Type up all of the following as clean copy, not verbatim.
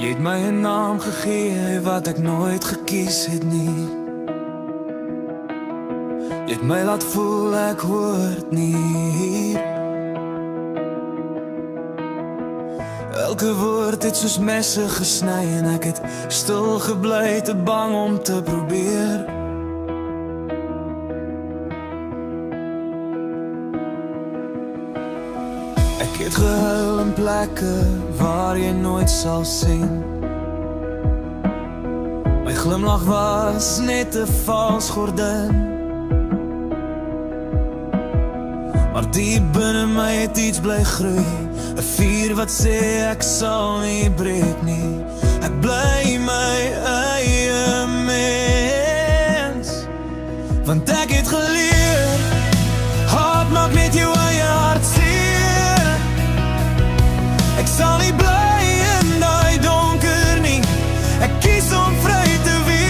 Jy het my 'n naam gegee wat ek nooit gekies het nie. Jy het my laat voel ek hoort nie hier. Elke woord het soos messe gesny en ek het stil gebly, te bang om te probeer. Ek het gehuil in plekke waar jy nooit sal sien. My glimlach was net 'n vals gordyn, maar diep binne my het iets bly groei, 'n vuur wat sê ek sal nie breek nie. Ek bly my eie mens, want ek het geleer, haat maak net jou eie hart seer. Ek sal nie bly in daai donker nie, ek kies om vry te wees.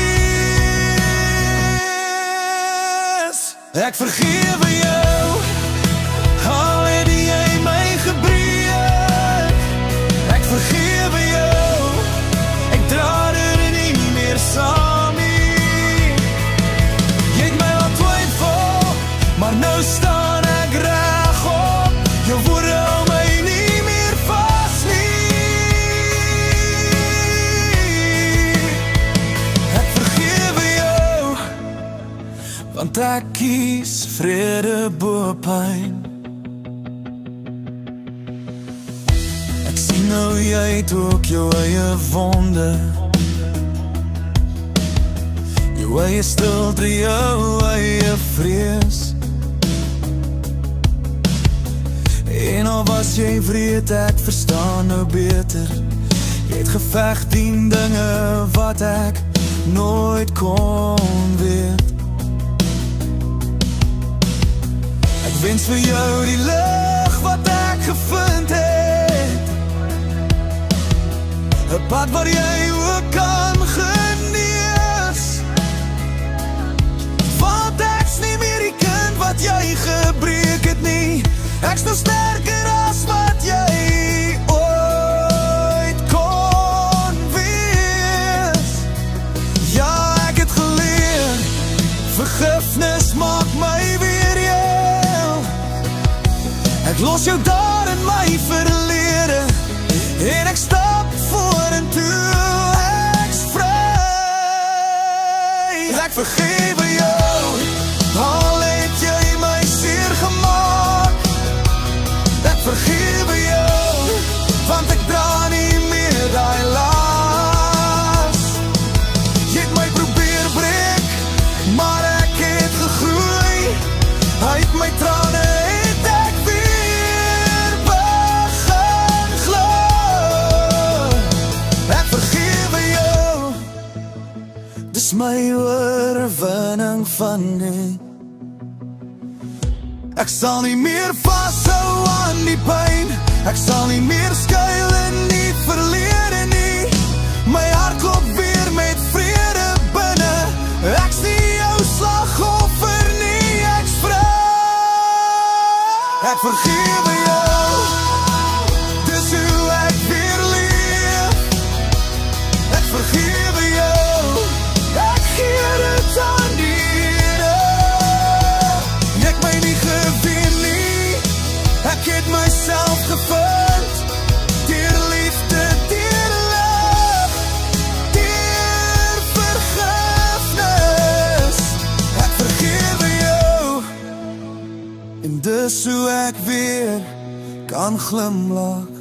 Ek vergewe jou, al het jy my gebreek. Ek vergewe jou, ek dra dit nie meer saam nie. Jy het my laat twyfel, maar nou staan ek regop. Jou woorde hou my nie meer vas nie. Ek vergewe jou, want ek kies vrede bo pyn. Ek sien nou jy het ook jou eie wonde, jou eie stilte, jou eie vrees. En al was jy wreed, ek verstaan nou beter. Jy het geveg teen dinge wat ek nooit kon weet. Ek wens vir jou die lig wat ek gevind het, 'n pad waar jy ook kan genees. Want ek's nie meer die kind wat jy gebreek het nie. Ek's nou sterker as wat jy ooit kon wees. Ja, ek het geleer, vergifnis maak my weer heel. Ek los jou daar in my verlede en ek stap vorentoe, ek's vry. Ek vergewe jou, al het jy my seer gemaak. Ek vergewe jou, want ek dra nie meer daai las. Jy het my probeer breek, maar ek het gegroei. Uit my trane het ek weer begin glo. Ek vergewe jou, dis my oorwinning van nie. Ek sal nie meer vashou aan die pyn, ek sal nie meer skuil in die verlede nie. My hart klop weer met vrede binne, ek's nie jou slagoffer nie, ek's vry. Ek vergewe jou, dis hoe ek weer leef. Ek vergewe jou, ek gee dit aan die Here. Jy het my nie gewen nie, ek het myself gevind. Deur liefde, deur lig, deur vergifnis. Ek vergewe jou, en dis hoe ek weer kan glimlach.